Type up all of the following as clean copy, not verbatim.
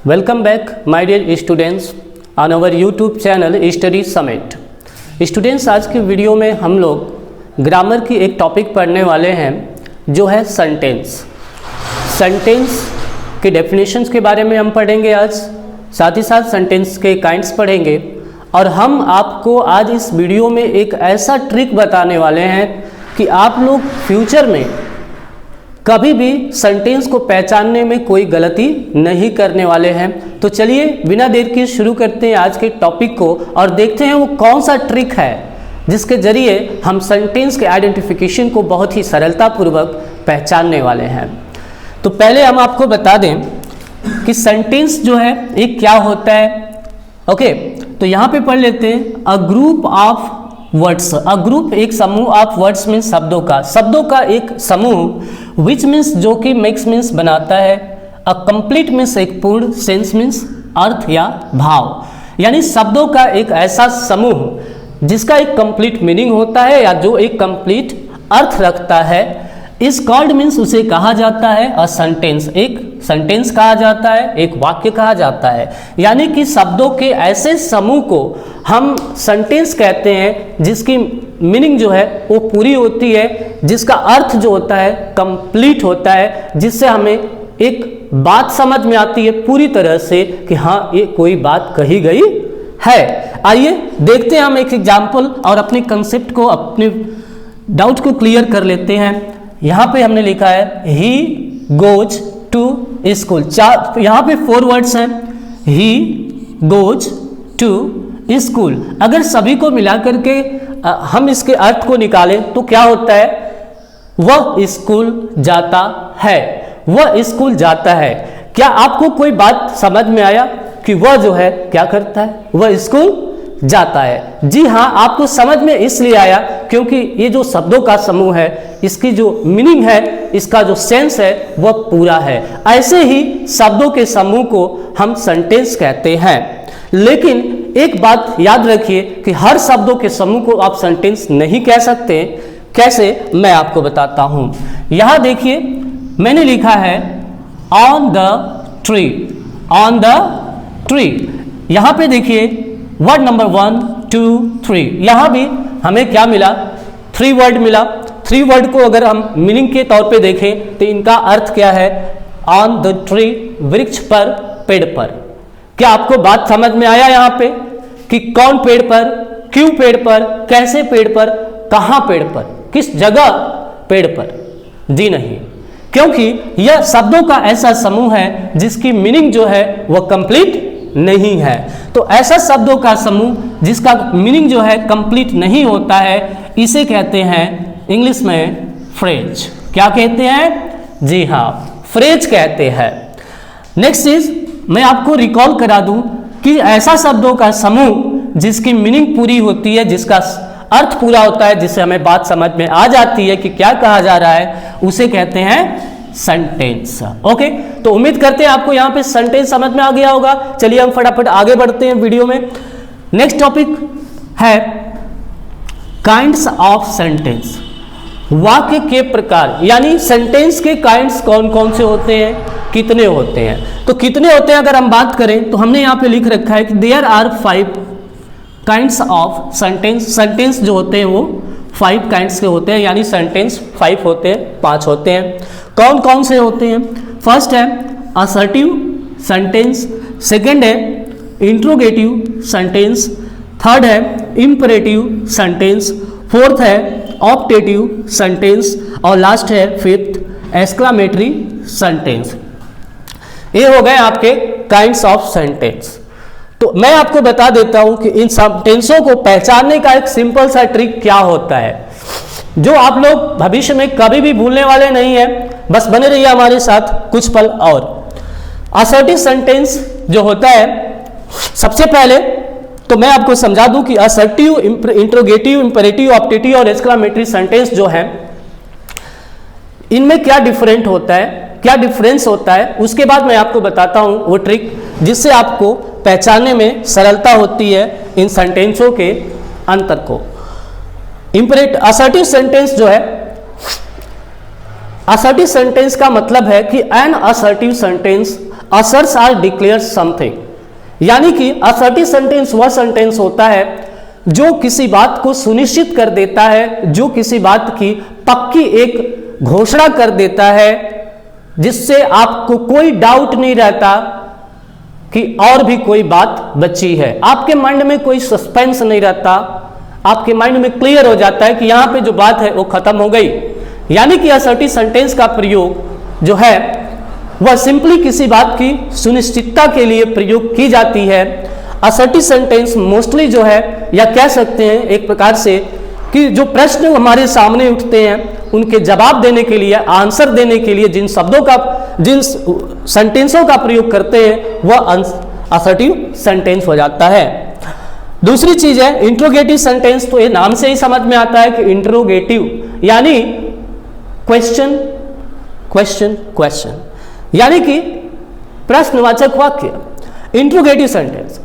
Welcome back, my dear students, on our YouTube channel Study Summit. Students, आज की video में हम लोग ग्रामर की एक टॉपिक पढ़ने वाले हैं जो है सेंटेंस। सेंटेंस के डेफिनेशंस के बारे में हम पढ़ेंगे आज, साथ ही साथ सेंटेंस के काइंड्स पढ़ेंगे और हम आपको आज इस वीडियो में एक ऐसा ट्रिक बताने वाले हैं कि आप लोग फ्यूचर में कभी भी सेंटेंस को पहचानने में कोई गलती नहीं करने वाले हैं। तो चलिए बिना देर के शुरू करते हैं आज के टॉपिक को और देखते हैं वो कौन सा ट्रिक है जिसके जरिए हम सेंटेंस के आइडेंटिफिकेशन को बहुत ही सरलतापूर्वक पहचानने वाले हैं। तो पहले हम आपको बता दें कि सेंटेंस जो है एक क्या होता है। ओके, तो यहाँ पे पढ़ लेते हैं a group of words. A group एक समूह ऑफ वर्ड्स मीन्स शब्दों का एक समूह, विच मीन्स जो कि मेक्स मीन्स बनाता है, अ कंप्लीट मीन्स एक पूर्ण, सेंस मीन्स अर्थ या भाव, यानी शब्दों का एक ऐसा समूह जिसका एक कंप्लीट मीनिंग होता है या जो एक कंप्लीट अर्थ रखता है। इस कॉल्ड मीन्स उसे कहा जाता है अ सेंटेंस, एक सेंटेंस कहा जाता है, एक वाक्य कहा जाता है, यानी कि शब्दों के ऐसे समूह को हम सेंटेंस कहते हैं जिसकी मीनिंग जो है वो पूरी होती है, जिसका अर्थ जो होता है कंप्लीट होता है, जिससे हमें एक बात समझ में आती है पूरी तरह से कि हाँ ये कोई बात कही गई है। आइए देखते हैं हम एक एग्जाम्पल और अपने कंसेप्ट को, अपने डाउट को क्लियर कर लेते हैं। यहाँ पे हमने लिखा है ही गोज टू स्कूल। यहाँ पे 4 वर्ड्स हैं, ही गोज टू स्कूल। अगर सभी को मिला करके हम इसके अर्थ को निकालें तो क्या होता है, वह स्कूल जाता है, वह स्कूल जाता है। क्या आपको कोई बात समझ में आया कि वह जो है क्या करता है, वह स्कूल जाता है? जी हाँ, आपको समझ में इसलिए आया क्योंकि ये जो शब्दों का समूह है, इसकी जो मीनिंग है, इसका जो सेंस है वह पूरा है। ऐसे ही शब्दों के समूह को हम सेंटेंस कहते हैं। लेकिन एक बात याद रखिए कि हर शब्दों के समूह को आप सेंटेंस नहीं कह सकते। कैसे, मैं आपको बताता हूं। यहां देखिए मैंने लिखा है on the tree, on the tree. यहां पे देखिए वर्ड नंबर 1 2 3, यहां भी हमें क्या मिला, 3 वर्ड मिला। 3 वर्ड को अगर हम मीनिंग के तौर पे देखें तो इनका अर्थ क्या है, ऑन द ट्री, वृक्ष पर, पेड़ पर। क्या आपको बात समझ में आया यहाँ पे कि कौन पेड़ पर, क्यों पेड़ पर, कैसे पेड़ पर, कहां पेड़ पर, किस जगह पेड़ पर? जी नहीं, क्योंकि यह शब्दों का ऐसा समूह है जिसकी मीनिंग जो है वह कंप्लीट नहीं है। तो ऐसा शब्दों का समूह जिसका मीनिंग जो है कंप्लीट नहीं होता है, इसे कहते हैं इंग्लिश में फ्रेज। क्या कहते हैं? जी हाँ, फ्रेज कहते हैं। नेक्स्ट चीज मैं आपको रिकॉल करा दूं कि ऐसा शब्दों का समूह जिसकी मीनिंग पूरी होती है, जिसका अर्थ पूरा होता है, जिससे हमें बात समझ में आ जाती है कि क्या कहा जा रहा है, उसे कहते हैं सेंटेंस। ओके, तो उम्मीद करते हैं आपको यहाँ पे सेंटेंस समझ में आ गया होगा। चलिए हम फटाफट आगे बढ़ते हैं वीडियो में। नेक्स्ट टॉपिक है काइंड्स ऑफ सेंटेंस, वाक्य के प्रकार, यानी सेंटेंस के काइंड्स कौन कौन से होते हैं, कितने होते हैं। तो कितने होते हैं अगर हम बात करें तो हमने यहाँ पे लिख रखा है कि there are 5 kinds of sentence. Sentence जो होते हैं वो 5 काइंड्स के होते हैं, यानी सेंटेंस 5 होते हैं, 5 होते हैं। कौन कौन से होते हैं? फर्स्ट है असर्टिव सेंटेंस, सेकंड है इंट्रोगेटिव सेंटेंस, थर्ड है इंपरेटिव सेंटेंस, फोर्थ है ऑप्टेटिव सेंटेंस और लास्ट है फिफ्थ एक्सक्लामेटरी सेंटेंस। ये हो गए आपके काइंड्स ऑफ सेंटेंस। तो मैं आपको बता देता हूं कि इन सेंटेंसों को पहचानने का एक सिंपल सा ट्रिक क्या होता है, जो आप लोग भविष्य में कभी भी भूलने वाले नहीं है। बस बने रहिए हमारे साथ कुछ पल और। असर्टिव सेंटेंस जो होता है, सबसे पहले तो मैं आपको समझा दूं कि असर्टिव, इंट्रोगेटिव, इंपेरेटिव, ऑप्टेटिव और एक्सक्लामेटरी सेंटेंस जो है, इनमें क्या डिफरेंट होता है, क्या डिफरेंस होता है, उसके बाद मैं आपको बताता हूं वो ट्रिक जिससे आपको पहचानने में सरलता होती है इन सेंटेंसों के अंतर को। असर्टिव सेंटेंस जो है, असर्टिव सेंटेंस का मतलब है कि an assertive sentence asserts or declare something, यानी कि असर्टिव सेंटेंस वह सेंटेंस होता है जो किसी बात को सुनिश्चित कर देता है, जो किसी बात की पक्की एक घोषणा कर देता है, जिससे आपको कोई डाउट नहीं रहता कि और भी कोई बात बची है, आपके माइंड में कोई सस्पेंस नहीं रहता, आपके माइंड में क्लियर हो जाता है कि यहां पे जो बात है वो खत्म हो गई। यानी कि असर्टिव सेंटेंस का प्रयोग जो है वह सिंपली किसी बात की सुनिश्चितता के लिए प्रयोग की जाती है। असर्टिव सेंटेंस मोस्टली जो है, या कह सकते हैं एक प्रकार से कि जो प्रश्न हमारे सामने उठते हैं उनके जवाब देने के लिए, आंसर देने के लिए जिन शब्दों का, जिन सेंटेंसों का प्रयोग करते हैं वह असर्टिव सेंटेंस हो जाता है। दूसरी चीज है इंट्रोगेटिव सेंटेंस। तो ये नाम से ही समझ में आता है कि इंट्रोगेटिव यानी क्वेश्चन क्वेश्चन क्वेश्चन, यानी कि प्रश्नवाचक वाक्य। Interrogative sentence,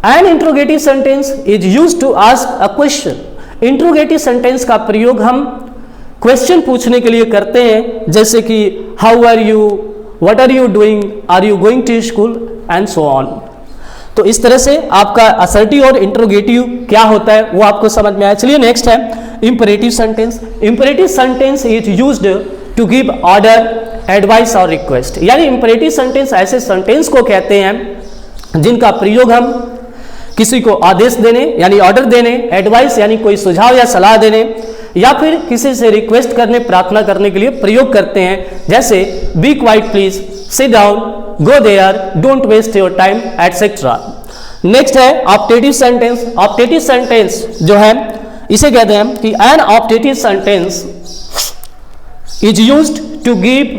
an interrogative sentence is used to ask a question. Interrogative sentence का प्रयोग हम क्वेश्चन पूछने के लिए करते हैं, जैसे कि how are you, what are you doing, are you going to school and so on. तो इस तरह से आपका असर्टिव और इंट्रोगेटिव क्या होता है वो आपको समझ में आया। चलिए नेक्स्ट है imperative sentence. Imperative sentence is used to give order, advice और रिक्वेस्ट। यानी इंपरेटिव सेंटेंस ऐसे सेंटेंस को कहते हैं जिनका प्रयोग हम किसी को आदेश देने यानी ऑर्डर देने, एडवाइस यानी कोई सुझाव या सलाह देने, या फिर किसी से रिक्वेस्ट करने, प्रार्थना करने के लिए प्रयोग करते हैं। जैसे be quiet please, sit down, go there, don't waste your time etcetera. Next है ऑप्टेटिव सेंटेंस। ऑप्टेटिव सेंटेंस जो है इसे कहते हैं कि an optative sentence is used to give,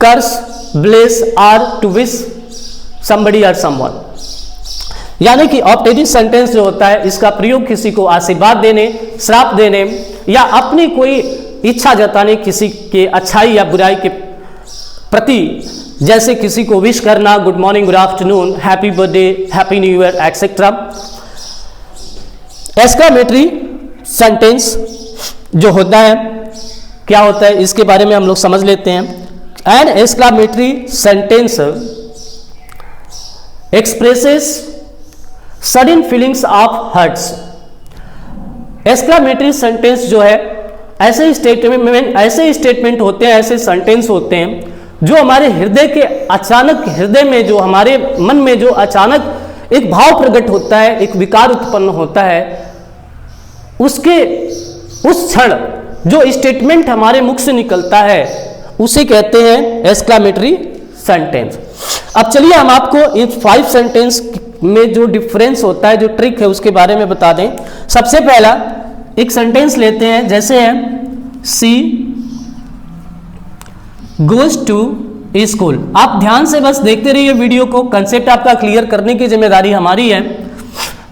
curse, bless और टू विश समबडी और समवन। यानी कि ऑप्टेटिव सेंटेंस जो होता है इसका प्रयोग किसी को आशीर्वाद देने, श्राप देने या अपनी कोई इच्छा जताने, किसी के अच्छाई या बुराई के प्रति, जैसे किसी को विश करना, good morning, good afternoon, happy birthday, happy new year etcetera. Exclamatory sentence जो होता है क्या होता है इसके बारे में हम लोग समझ लेते हैं। An exclamatory sentence expresses sudden feelings of hurts. Exclamatory sentence जो है ऐसे स्टेटमेंट होते हैं, ऐसे सेंटेंस होते हैं जो हमारे हृदय के अचानक, हृदय में जो हमारे मन में जो अचानक एक भाव प्रकट होता है, एक विकार उत्पन्न होता है, उसके उस क्षण जो स्टेटमेंट हमारे मुख से निकलता है उसे कहते हैं एक्सक्लेमेटरी सेंटेंस। अब चलिए हम आपको इन 5 सेंटेंस में जो डिफरेंस होता है, जो ट्रिक है उसके बारे में बता दें। सबसे पहला एक सेंटेंस लेते हैं, जैसे है सी गोज टू स्कूल। आप ध्यान से बस देखते रहिए वीडियो को, कंसेप्ट आपका क्लियर करने की जिम्मेदारी हमारी है।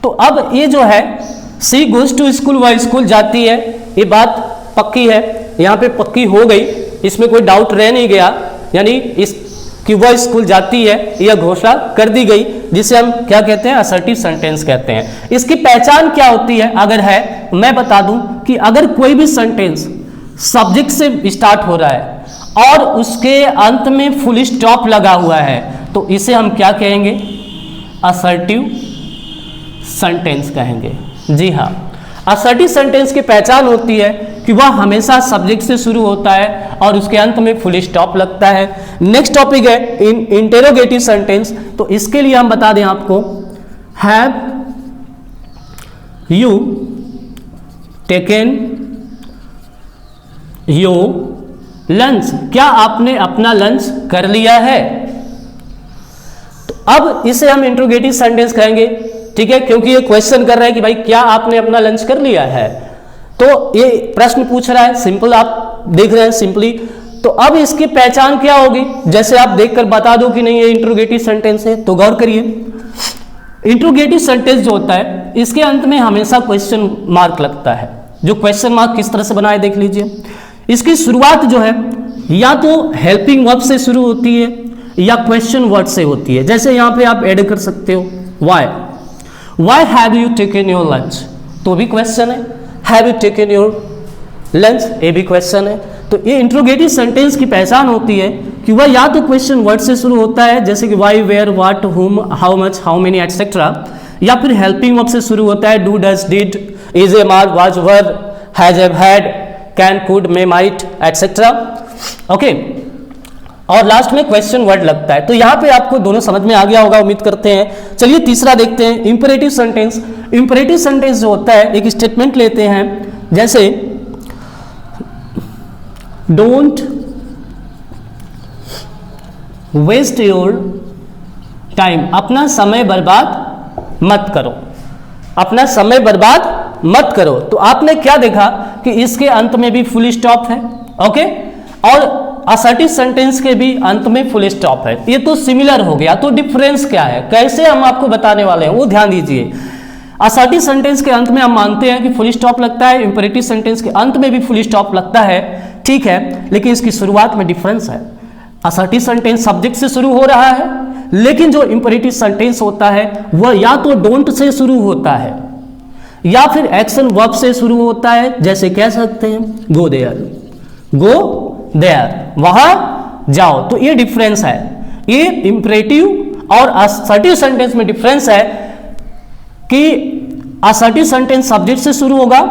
तो अब ये जो है सी गोज टू स्कूल, वह स्कूल जाती है, ये बात पक्की है, यहाँ पे पक्की हो गई, इसमें कोई डाउट रह नहीं गया, यानी इस कि वह स्कूल जाती है यह घोषणा कर दी गई, जिसे हम क्या कहते हैं, असर्टिव सेंटेंस कहते हैं। इसकी पहचान क्या होती है अगर है, मैं बता दूं कि अगर कोई भी सेंटेंस सब्जेक्ट से स्टार्ट हो रहा है और उसके अंत में फुल स्टॉप लगा हुआ है तो इसे हम क्या कहेंगे, असर्टिव सेंटेंस कहेंगे। जी हाँ, असर्टिव सेंटेंस की पहचान होती है कि वह हमेशा सब्जेक्ट से शुरू होता है और उसके अंत में फुल स्टॉप लगता है। नेक्स्ट टॉपिक है इंटेरोगेटिव सेंटेंस। तो इसके लिए हम बता दें आपको, have you taken your lunch, क्या आपने अपना लंच कर लिया है। तो अब इसे हम इंट्रोगेटिव सेंटेंस कहेंगे, ठीक है, क्योंकि ये क्वेश्चन कर रहा है कि भाई क्या आपने अपना लंच कर लिया है, तो ये प्रश्न पूछ रहा है, सिंपल आप देख रहे हैं सिंपली। तो अब इसकी पहचान क्या होगी, जैसे आप देखकर बता दो कि नहीं ये इंट्रोगेटिव सेंटेंस है, तो गौर करिए। इंट्रोगेटिव सेंटेंस जो होता है इसके अंत में हमेशा क्वेश्चन मार्क लगता है। जो क्वेश्चन मार्क किस तरह से बनाए देख लीजिए। इसकी शुरुआत जो है या तो हेल्पिंग वर्ब से शुरू होती है या क्वेश्चन वर्ड से होती है। जैसे यहाँ पे आप ऐड कर सकते हो why have you taken your lunch, तो भी क्वेश्चन है। Have you taken your lunch, ये भी क्वेश्चन है। तो ये इंट्रोगेटिव सेंटेंस की पहचान होती है कि वह या तो क्वेश्चन वर्ड से शुरू होता है, जैसे कि why, where, what, whom, how much, how many etcetera, या फिर हेल्पिंग वर्ब से शुरू होता है, do, does, did, is, a, are, was, were, has, have, had, can, could, may, might, etcetera. Okay, और लास्ट में क्वेश्चन वर्ड लगता है। तो यहाँ पे आपको दोनों समझ में आ गया होगा, उम्मीद करते हैं। चलिए तीसरा देखते हैं, इंपेरेटिव सेंटेंस। इंपेरेटिव सेंटेंस जो होता है, एक स्टेटमेंट लेते हैं, जैसे डोंट वेस्ट योर टाइम, अपना समय बर्बाद मत करो, अपना समय बर्बाद मत करो। तो आपने क्या देखा कि इसके अंत में भी फुल स्टॉप है, ओके, और असर्टिव सेंटेंस के भी अंत में फुल स्टॉप है। ये तो सिमिलर हो गया, तो डिफरेंस क्या है, कैसे हम आपको बताने वाले हैं वो ध्यान दीजिए। असर्टिव सेंटेंस के अंत में हम मानते हैं कि फुल स्टॉप लगता है, इंपेरेटिव सेंटेंस के अंत में भी फुल स्टॉप लगता है, ठीक है, लेकिन इसकी शुरुआत में डिफरेंस है। असर्टिव सेंटेंस सब्जेक्ट से शुरू हो रहा है, लेकिन जो इंपेरेटिव सेंटेंस होता है वह या तो डोंट से शुरू होता है या फिर एक्शन वर्ब से शुरू होता है, जैसे कह सकते हैं गो देयर, गो देयर, वहां जाओ। तो ये डिफरेंस है, ये इंपेरेटिव और असर्टिव सेंटेंस में डिफरेंस है कि असर्टिव सेंटेंस सब्जेक्ट से शुरू होगा,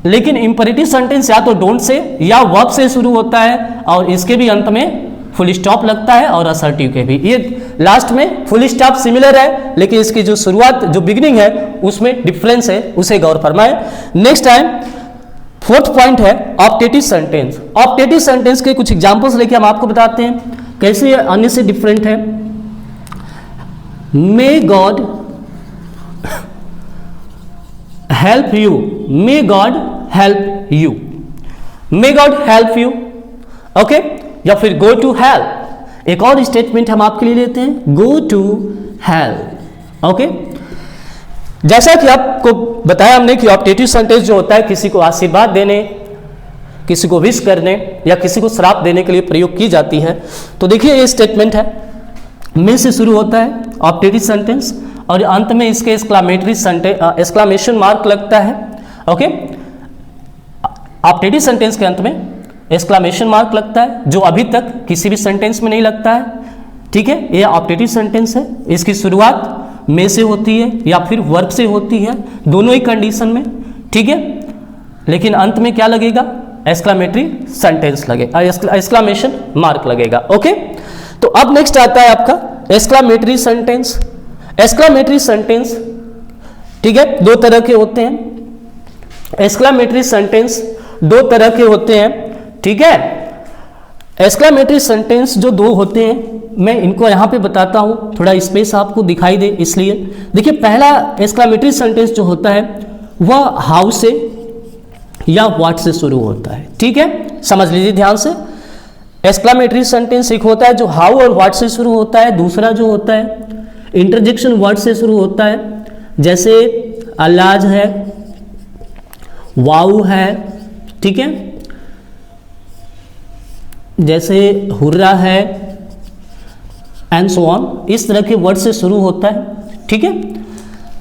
लेकिन इंपेरेटिव सेंटेंस या तो डोंट से या वर्ब से शुरू होता है, और इसके भी अंत में फुल स्टॉप लगता है, और असर्टिव के भी। ये लास्ट में फुल स्टॉप सिमिलर है, लेकिन इसकी जो शुरुआत, जो बिगिनिंग है, उसमें डिफरेंस है, उसे गौर फरमाएं। नेक्स्ट टाइम फोर्थ पॉइंट है ऑप्टेटिव सेंटेंस। ऑप्टेटिव सेंटेंस के कुछ एग्जांपल्स लेके हम आपको बताते हैं कैसे ये अन्य से डिफरेंट है। May God help you, may God help you, may God help you, okay, या फिर गो टू हेल्प। एक और स्टेटमेंट हम आपके लिए लेते हैं, गो टू हेल्प, ओके। जैसा कि आपको बताया हमने कि ऑप्टेटिव सेंटेंस जो होता है किसी को आशीर्वाद देने, किसी को विश करने या किसी को श्राप देने के लिए प्रयोग की जाती है। तो देखिए ये स्टेटमेंट है, मे से शुरू होता है ऑप्टेटिव सेंटेंस, और अंत में इसके एक्सक्लामेशन मार्क लगता है, ओके। ऑप्टेटिव सेंटेंस के अंत में एक्सक्लामेशन मार्क लगता है, जो अभी तक किसी भी सेंटेंस में नहीं लगता है, ठीक है। ये ऑप्टेटिव सेंटेंस है, इसकी शुरुआत में से होती है या फिर वर्ब से होती है, दोनों ही कंडीशन में, ठीक है, लेकिन अंत में क्या लगेगा, एक्सक्लामेटरी सेंटेंस लगेगा, एक्सक्लामेशन मार्क लगेगा, ओके। तो अब नेक्स्ट आता है आपका एक्सक्लामेटरी सेंटेंस। एक्सक्लामेटरी सेंटेंस, ठीक है, दो तरह के होते हैं। एक्सक्लामेटरी सेंटेंस दो तरह के होते हैं, ठीक है। एक्सक्लामेटरी सेंटेंस जो दो होते हैं, मैं इनको यहाँ पे बताता हूँ, थोड़ा स्पेस आपको दिखाई दे इसलिए। देखिए पहला एक्सक्लामेटरी सेंटेंस जो होता है वह हाउ से या व्हाट से शुरू होता है, ठीक है, समझ लीजिए ध्यान से। एक्सक्लामेटरी सेंटेंस एक होता है जो हाउ और व्हाट से शुरू होता है, दूसरा जो होता है इंटरजेक्शन वर्ड से शुरू होता है, जैसे अल्लाज है, वाउ है, ठीक है, जैसे हुर्रा है, एंड सो ऑन, इस तरह के वर्ड से शुरू होता है, ठीक है।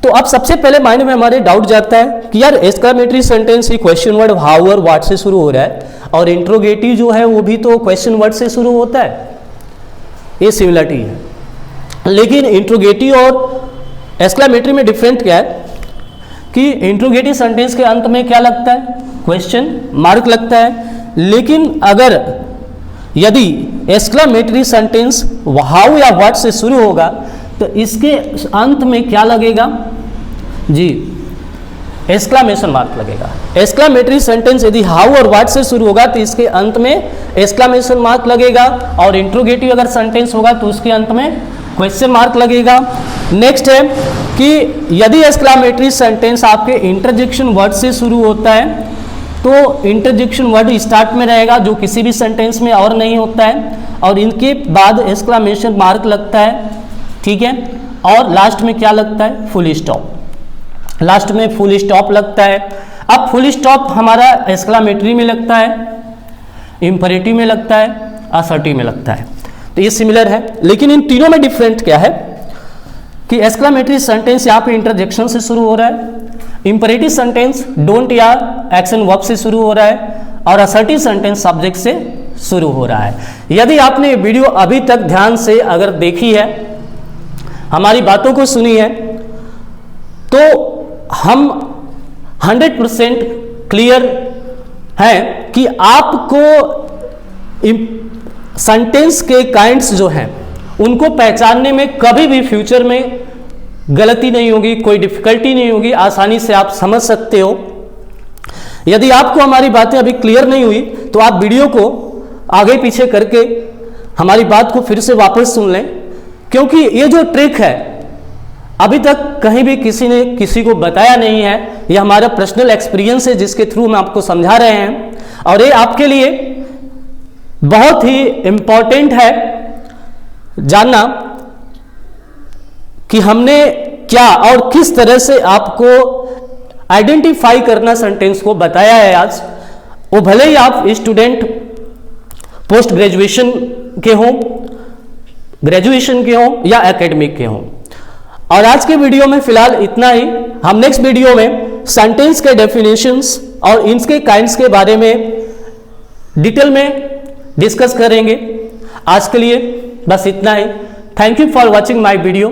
तो अब सबसे पहले माइंड में हमारे डाउट जाता है कि यार exclamatory sentence he question word how और व्हाट से शुरू हो रहा है, और इंट्रोगेटिव जो है वो भी तो क्वेश्चन वर्ड से शुरू होता है, ये सिमिलरिटी है। लेकिन इंट्रोगेटिव और एक्सक्लामेटरी में डिफरेंट क्या है कि इंट्रोगेटिव सेंटेंस के अंत में क्या लगता है, क्वेश्चन मार्क लगता है, लेकिन अगर यदि एक्सक्लामेटरी सेंटेंस हाउ या व्हाट से शुरू होगा तो इसके अंत में क्या लगेगा जी, एक्सक्लामेशन मार्क लगेगा। एक्सक्लामेटरी सेंटेंस यदि हाउ और व्हाट से शुरू होगा तो इसके अंत में एक्सक्लामेशन मार्क लगेगा, और इंट्रोगेटिव अगर सेंटेंस होगा तो उसके अंत में क्वेश्चन मार्क लगेगा। नेक्स्ट है कि यदि एक्सक्लामेटरी सेंटेंस आपके इंटरजेक्शन वर्ड से शुरू होता है तो इंटरजेक्शन वर्ड स्टार्ट में रहेगा, जो किसी भी सेंटेंस में और नहीं होता है, और इनके बाद एक्सक्लामेशन मार्क लगता है, ठीक है, और लास्ट में क्या लगता है, फुल स्टॉप, लास्ट में फुल स्टॉप लगता है। अब फुल स्टॉप हमारा एक्सक्लामेटरी में लगता है, इंपेरेटिव में लगता है, असर्टिव में लगता है, तो ये सिमिलर है। लेकिन इन तीनों में डिफरेंट क्या है कि एक्सक्लामेटरी सेंटेंस यहाँ पे इंटरजेक्शन से शुरू हो रहा है, इंपेरेटिव सेंटेंस डोंट या एक्शन वर्ब से शुरू हो रहा है, और असर्टिव सेंटेंस सब्जेक्ट से शुरू हो रहा है। यदि आपने ये वीडियो अभी तक ध्यान से अगर देखी है, हमारी बातों को सुनी है, तो हम 100% क्लियर हैं कि आपको सेंटेंस के काइंड्स जो हैं उनको पहचानने में कभी भी फ्यूचर में गलती नहीं होगी, कोई डिफिकल्टी नहीं होगी, आसानी से आप समझ सकते हो। यदि आपको हमारी बातें अभी क्लियर नहीं हुई तो आप वीडियो को आगे पीछे करके हमारी बात को फिर से वापस सुन लें, क्योंकि ये जो ट्रिक है अभी तक कहीं भी किसी ने किसी को बताया नहीं है। यह हमारा पर्सनल एक्सपीरियंस है जिसके थ्रू हम आपको समझा रहे हैं, और ये आपके लिए बहुत ही इंपॉर्टेंट है जानना कि हमने क्या और किस तरह से आपको आइडेंटिफाई करना सेंटेंस को बताया है आज। वो भले ही आप स्टूडेंट पोस्ट ग्रेजुएशन के हों, ग्रेजुएशन के हों या एकेडमिक के हों। और आज के वीडियो में फिलहाल इतना ही। हम नेक्स्ट वीडियो में सेंटेंस के डेफिनेशंस और इनके काइंड्स के बारे में डिटेल में डिस्कस करेंगे। आज के लिए बस इतना ही। Thank you for watching my video.